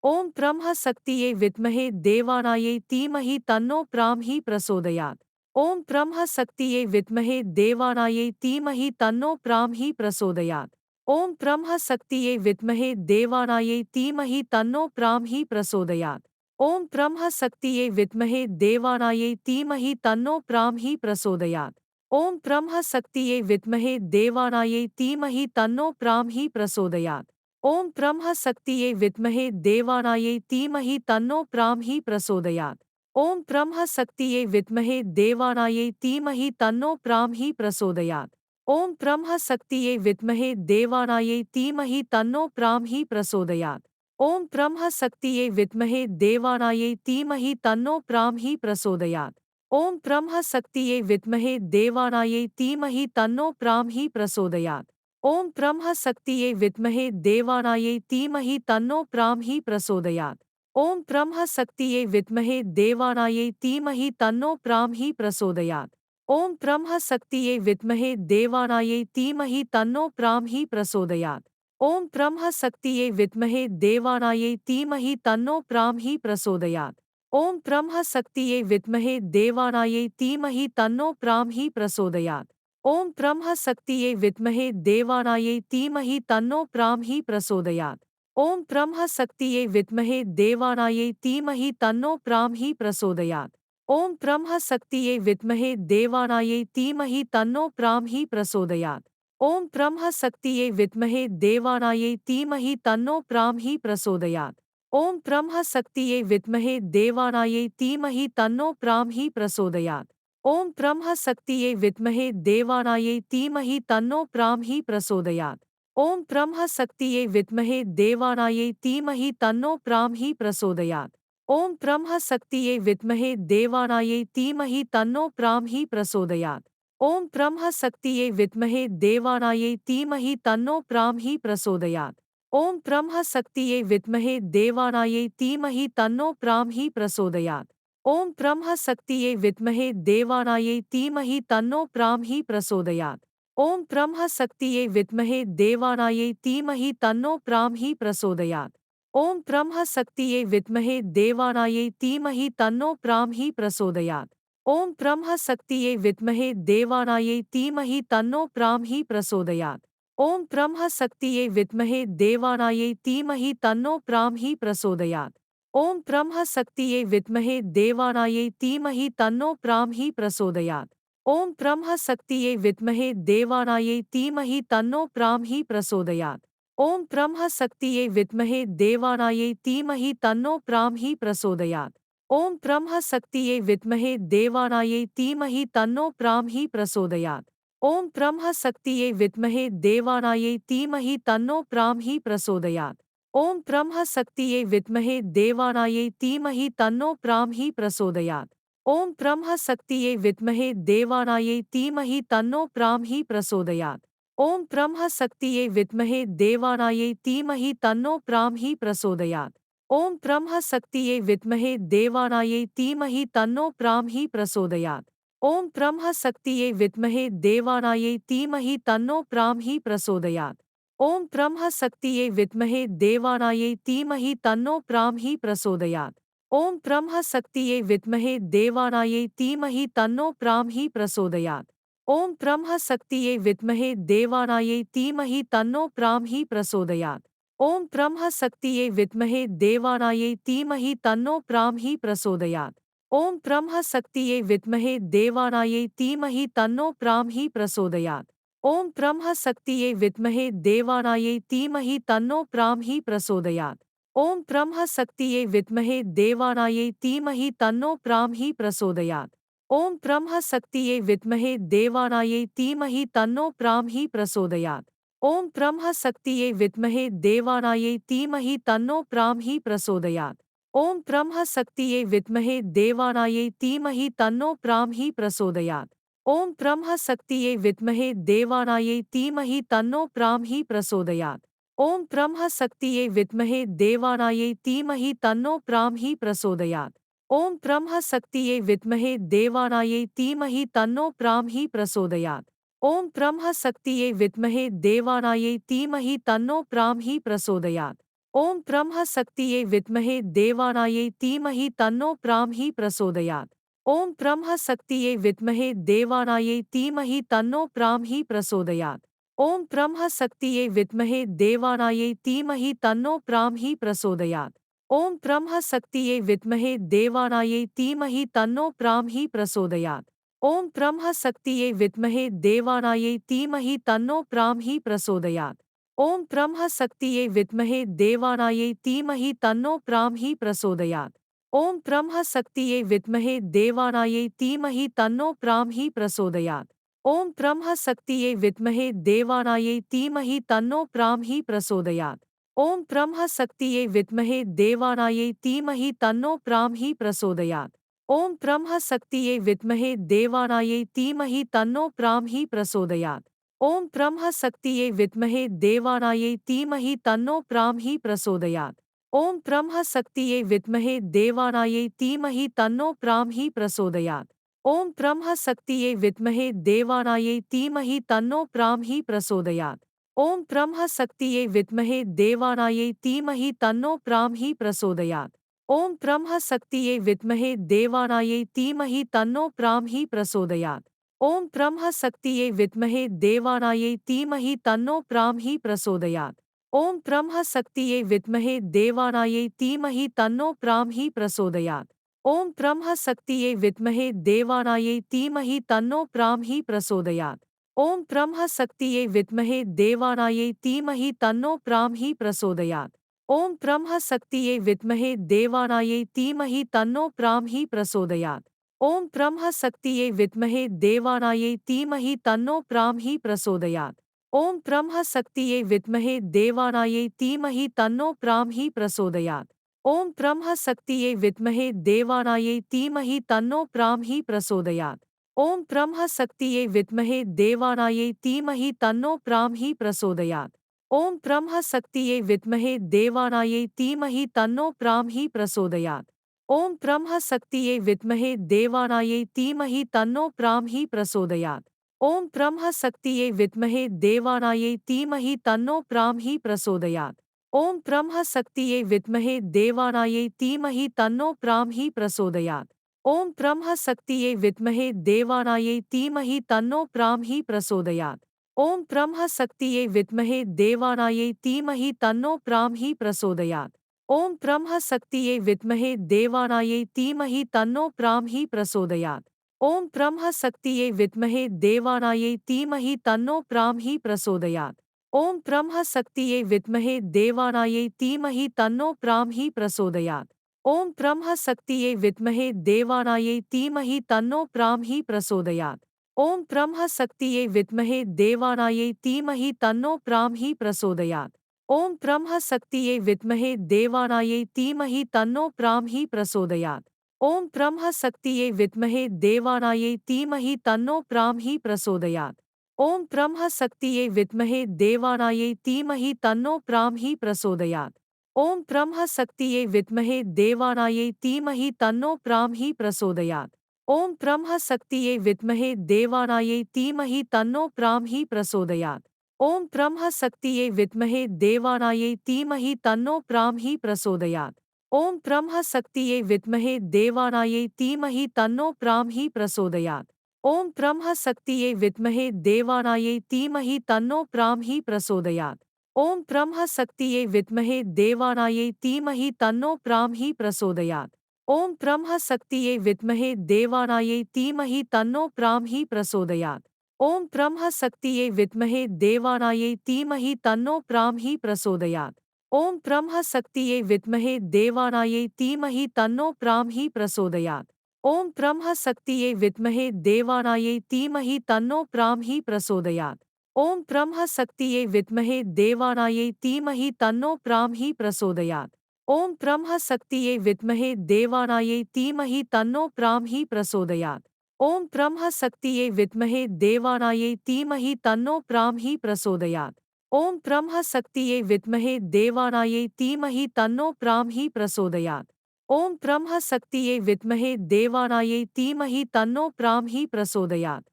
ॐ ब्रह्मशक्तिये विद्महे देवानायै धीमहि तन्नो ब्राह्मी प्रचोदयात्। ॐ ब्रह्मशक्तिये विद्महे देवानायै धीमहि तन्नो ब्राह्मी प्रचोदयात्। ॐ ब्रह्मशक्तिये विद्महे देवानायै धीमहि तन्नो ब्राह्मी प्रचोदयात्। ॐ ब्रह्मशक्तिये विद्महे देवानायै धीमहि तन्नो ब्राह्मी प्रचोदयात्। ॐ ब्रह्मशक्तिये विद्महे देवानायै धीमहि तन्नो ब्राह्मी प्रचोदयात्। ॐ ब्रह्मशक्तिये विद्महे देवानायै धीमहि तन्नो ब्राह्मी प्रचोदयात्। ॐ ब्रह्मशक्तिये विद्महे देवानायै धीमहि तन्नो ब्राह्मी प्रचोदयात्। ॐ ब्रह्मशक्तिये विद्महे देवानायै धीमहि तन्नो ब्राह्मी प्रचोदयात्। ॐ ब्रह्मशक्तिये विद्महे देवानायै धीमहि तन्नो ब्राह्मी प्रचोदयात्। ॐ ब्रह्मशक्तिये विद्महे देवानायै धीमहि तन्नो ब्राह्मी प्रचोदयात्। ॐ ब्रह्मशक्तिये विद्महे देवानायै धीमहि तन्नो ब्राह्मी प्रचोदयात्। ॐ ब्रह्मशक्तिये विद्महे देवानायै धीमहि तन्नो ब्राह्मी प्रचोदयात्। ॐ ब्रह्मशक्तिये विद्महे देवानायै धीमहि तन्नो ब्राह्मी प्रचोदयात्। ॐ ब्रह्मशक्तिये विद्महे देवानायै धीमहि तन्नो ब्राह्मी प्रचोदयात्। ॐ ब्रह्मशक्तिये विद्महे देवानायै धीमहि तन्नो ब्राह्मी प्रचोदयात्। ॐ ब्रह्मशक्तिये विद्महे देवानायै धीमहि तन्नो ब्राह्मी प्रचोदयात्। ॐ ब्रह्मशक्तिये विद्महे देवानायै धीमहि तन्नो ब्राह्मी प्रचोदयात्। ॐ ब्रह्मशक्तिये विद्महे देवानायै धीमहि तन्नो ब्राह्मी प्रचोदयात्। ॐ ब्रह्मशक्तिये विद्महे देवानायै धीमहि तन्नो ब्राह्मी प्रचोदयात्। ॐ ब्रह्मशक्तिये विद्महे देवानायै धीमहि तन्नो ब्राह्मी प्रचोदयात्। ॐ ब्रह्मशक्तिये विद्महे देवानायै धीमहि तन्नो ब्राह्मी प्रचोदयात्। ॐ ब्रह्मशक्तिये विद्महे देवानायै धीमहि तन्नो ब्राह्मी प्रचोदयात्। ॐ ब्रह्मशक्तिये विद्महे देवानायै धीमहि तन्नो ब्राह्मी प्रचोदयात्। ॐ ब्रह्मशक्तिये विद्महे देवानायै धीमहि तन्नो ब्राह्मी प्रचोदयात्। ॐ ब्रह्मशक्तिये विद्महे देवानायै धीमहि तन्नो ब्राह्मी प्रचोदयात्। ॐ ब्रह्मशक्तिये विद्महे देवानायै धीमहि तन्नो ब्राह्मी प्रचोदयात्। ॐ ब्रह्मशक्तिये विद्महे देवानायै धीमहि तन्नो ब्राह्मी प्रचोदयात्। ॐ ब्रह्मशक्तिये विद्महे देवानायै धीमहि तन्नो ब्राह्मी प्रचोदयात्। ॐ ब्रह्मशक्तिये विद्महे देवानायै धीमहि तन्नो ब्राह्मी प्रचोदयात्। ॐ ब्रह्मशक्तिये विद्महे देवानायै धीमहि तन्नो ब्राह्मी प्रचोदयात्। ॐ ब्रह्मशक्तिये विद्महे देवानायै धीमहि तन्नो ब्राह्मी प्रचोदयात्। ॐ ब्रह्मशक्तिये विद्महे देवानायै धीमहि तन्नो ब्राह्मी प्रचोदयात्। ॐ ब्रह्मशक्तिये विद्महे देवानायै धीमहि तन्नो ब्राह्मी प्रचोदयात्। ॐ ब्रह्मशक्तिये विद्महे देवानायै धीमहि तन्नो ब्राह्मी प्रचोदयात्। ॐ ब्रह्मशक्तिये विद्महे देवानायै धीमहि तन्नो ब्राह्मी प्रचोदयात्। ॐ ब्रह्मशक्तिये विद्महे देवानायै धीमहि तन्नो ब्राह्मी प्रचोदयात्। ॐ ब्रह्मशक्तिये विद्महे देवानायै धीमहि तन्नो ब्राह्मी प्रचोदयात्। ॐ ब्रह्मशक्तिये विद्महे देवानायै धीमहि तन्नो ब्राह्मी प्रचोदयात्। ॐ ब्रह्मशक्तिये विद्महे देवानायै धीमहि तन्नो ब्राह्मी प्रचोदयात्। ॐ ब्रह्मशक्तिये विद्महे देवानायै धीमहि तन्नो ब्राह्मी प्रचोदयात्। ॐ ब्रह्मशक्तिये विद्महे देवानायै धीमहि तन्नो ब्राह्मी प्रचोदयात्। ॐ ब्रह्मशक्तिये विद्महे देवानायै धीमहि तन्नो ब्राह्मी प्रचोदयात्। ॐ ब्रह्मशक्तिये विद्महे देवानायै धीमहि तन्नो ब्राह्मी प्रचोदयात्। ॐ ब्रह्मशक्तिये विद्महे देवानायै धीमहि तन्नो ब्राह्मी प्रचोदयात्। ॐ ब्रह्मशक्तिये विद्महे देवानायै धीमहि तन्नो ब्राह्मी प्रचोदयात्। ॐ ब्रह्मशक्तिये विद्महे देवानायै धीमहि तन्नो ब्राह्मी प्रचोदयात्। ॐ ब्रह्मशक्तिये विद्महे देवानायै धीमहि तन्नो ब्राह्मी प्रचोदयात्। ॐ ब्रह्मशक्तिये विद्महे देवानायै धीमहि तन्नो ब्राह्मी प्रचोदयात्। ॐ ब्रह्मशक्तिये विद्महे देवानायै धीमहि तन्नो ब्राह्मी प्रचोदयात्। ॐ ब्रह्मशक्तिये विद्महे देवानायै धीमहि तन्नो ब्राह्मी प्रचोदयात्। ॐ ब्रह्मशक्तिये विद्महे देवानायै धीमहि तन्नो ब्राह्मी प्रचोदयात्। ॐ ब्रह्मशक्तिये विद्महे देवानायै धीमहि तन्नो ब्राह्मी प्रचोदयात्। ॐ ब्रह्मशक्तिये विद्महे देवानायै धीमहि तन्नो ब्राह्मी प्रचोदयात्। ॐ ब्रह्मशक्तिये विद्महे देवानायै धीमहि तन्नो ब्राह्मी प्रचोदयात्। ॐ ब्रह्मशक्तिये विद्महे देवानायै धीमहि तन्नो ब्राह्मी प्रचोदयात्। ॐ ब्रह्मशक्तिये विद्महे देवानायै धीमहि तन्नो ब्राह्मी प्रचोदयात्। ॐ ब्रह्मशक्तिये विद्महे देवानायै धीमहि तन्नो ब्राह्मी प्रचोदयात्। ॐ ब्रह्मशक्तिये विद्महे देवानायै धीमहि तन्नो ब्राह्मी प्रचोदयात्। ॐ ब्रह्मशक्तिये विद्महे देवानायै धीमहि तन्नो ब्राह्मी प्रचोदयात्। ॐ ब्रह्मशक्तिये विद्महे देवानायै धीमहि तन्नो ब्राह्मी प्रचोदयात्। ॐ ब्रह्मशक्तिये विद्महे देवानायै धीमहि तन्नो ब्राह्मी प्रचोदयात्। ॐ ब्रह्मशक्तिये विद्महे देवानायै धीमहि तन्नो ब्राह्मी प्रचोदयात्। ॐ ब्रह्मशक्तिये विद्महे देवानायै धीमहि तन्नो ब्राह्मी प्रचोदयात्। ॐ ब्रह्मशक्तिये विद्महे देवानायै धीमहि तन्नो ब्राह्मी प्रचोदयात्। ॐ ब्रह्मशक्तिये विद्महे देवानायै धीमहि तन्नो ब्राह्मी प्रचोदयात्। ॐ ब्रह्मशक्तिये विद्महे देवानायै धीमहि तन्नो ब्राह्मी प्रचोदयात्। ॐ ब्रह्मशक्तिये विद्महे देवानायै धीमहि तन्नो ब्राह्मी प्रचोदयात्। ॐ ब्रह्मशक्तिये विद्महे देवानायै धीमहि तन्नो ब्राह्मी प्रचोदयात्। ॐ ब्रह्मशक्तिये विद्महे देवानायै धीमहि तन्नो ब्राह्मी प्रचोदयात्। ॐ ब्रह्मशक्तिये विद्महे देवानायै धीमहि तन्नो ब्राह्मी प्रचोदयात्। ॐ ब्रह्मशक्तिये विद्महे देवानायै धीमहि तन्नो ब्राह्मी प्रचोदयात्। ॐ ब्रह्मशक्तिये विद्महे देवानायै धीमहि तन्नो ब्राह्मी प्रचोदयात्। ॐ ब्रह्मशक्तिये विद्महे देवानायै धीमहि तन्नो ब्राह्मी प्रचोदयात्। ॐ ब्रह्मशक्तिये विद्महे देवानायै धीमहि तन्नो ब्राह्मी प्रचोदयात्। ॐ ब्रह्मशक्तिये विद्महे देवानायै धीमहि तन्नो ब्राह्मी प्रचोदयात्। ॐ ब्रह्मशक्तिये विद्महे देवानायै धीमहि तन्नो ब्राह्मी प्रचोदयात्। ॐ ब्रह्मशक्तिये विद्महे देवानायै धीमहि तन्नो ब्राह्मी प्रचोदयात्। ॐ ब्रह्मशक्तिये विद्महे देवानायै धीमहि तन्नो ब्राह्मी प्रचोदयात्। ॐ ब्रह्मशक्तिये विद्महे देवानायै धीमहि तन्नो ब्राह्मी प्रचोदयात्। ॐ ब्रह्मशक्तिये विद्महे देवानायै धीमहि तन्नो ब्राह्मी प्रचोदयात्। ॐ ब्रह्मशक्तिये विद्महे देवानायै धीमहि तन्नो ब्राह्मी प्रचोदयात्। ॐ ब्रह्मशक्तिये विद्महे देवानायै धीमहि तन्नो ब्राह्मी प्रचोदयात्। ॐ ब्रह्मशक्तिये विद्महे देवानायै धीमहि तन्नो ब्राह्मी प्रचोदयात्। ॐ ब्रह्मशक्तिये विद्महे देवानायै धीमहि तन्नो ब्राह्मी प्रचोदयात्। ॐ ब्रह्मशक्तिये विद्महे देवानायै धीमहि तन्नो ब्राह्मी प्रचोदयात्। ॐ ब्रह्मशक्तिये विद्महे देवानायै धीमहि तन्नो ब्राह्मी प्रचोदयात्। ॐ ब्रह्मशक्तिये विद्महे देवानायै धीमहि तन्नो ब्राह्मी प्रचोदयात्। ॐ ब्रह्मशक्तिये विद्महे देवानायै धीमहि तन्नो ब्राह्मी प्रचोदयात्। ॐ ब्रह्मशक्तिये विद्महे देवानायै धीमहि तन्नो ब्राह्मी प्रचोदयात्। ॐ ब्रह्मशक्तिये विद्महे देवानायै धीमहि तन्नो ब्राह्मी प्रचोदयात्। ॐ ब्रह्मशक्तिये विद्महे देवानायै धीमहि तन्नो ब्राह्मी प्रचोदयात्। ॐ ब्रह्मशक्तिये विद्महे देवानायै धीमहि तन्नो ब्राह्मी प्रचोदयात्। ॐ ब्रह्मशक्तिये विद्महे देवानायै धीमहि तन्नो ब्राह्मी प्रचोदयात्। ॐ ब्रह्मशक्तिये विद्महे देवानायै धीमहि तन्नो ब्राह्मी प्रचोदयात्। ॐ ब्रह्मशक्तिये विद्महे देवानायै धीमहि तन्नो ब्राह्मी प्रचोदयात्। ॐ ब्रह्मशक्तिये विद्महे देवानायै धीमहि तन्नो ब्राह्मी प्रचोदयात्। ॐ ब्रह्मशक्तिये विद्महे देवानायै धीमहि तन्नो ब्राह्मी प्रचोदयात्। ॐ ब्रह्मशक्तिये विद्महे देवानायै धीमहि तन्नो ब्राह्मी प्रचोदयात्। ॐ ब्रह्मशक्तिये विद्महे देवानायै धीमहि तन्नो ब्राह्मी प्रचोदयात्। ॐ ब्रह्मशक्तिये विद्महे देवानायै धीमहि तन्नो ब्राह्मी प्रचोदयात्। ॐ ब्रह्मशक्तिये विद्महे देवानायै धीमहि तन्नो ब्राह्मी प्रचोदयात्। ॐ ब्रह्मशक्तिये विद्महे देवानायै धीमहि तन्नो ब्राह्मी प्रचोदयात्। ॐ ब्रह्मशक्तिये विद्महे देवानायै धीमहि तन्नो ब्राह्मी प्रचोदयात्। ॐ ब्रह्मशक्तिये विद्महे देवानायै धीमहि तन्नो ब्राह्मी प्रचोदयात्। ॐ ब्रह्मशक्तिये विद्महे देवानायै धीमहि तन्नो ब्राह्मी प्रचोदयात्। ॐ ब्रह्मशक्तिये विद्महे देवानायै धीमहि तन्नो ब्राह्मी प्रचोदयात्। ॐ ब्रह्मशक्तिये विद्महे देवानायै धीमहि तन्नो ब्राह्मी प्रचोदयात्।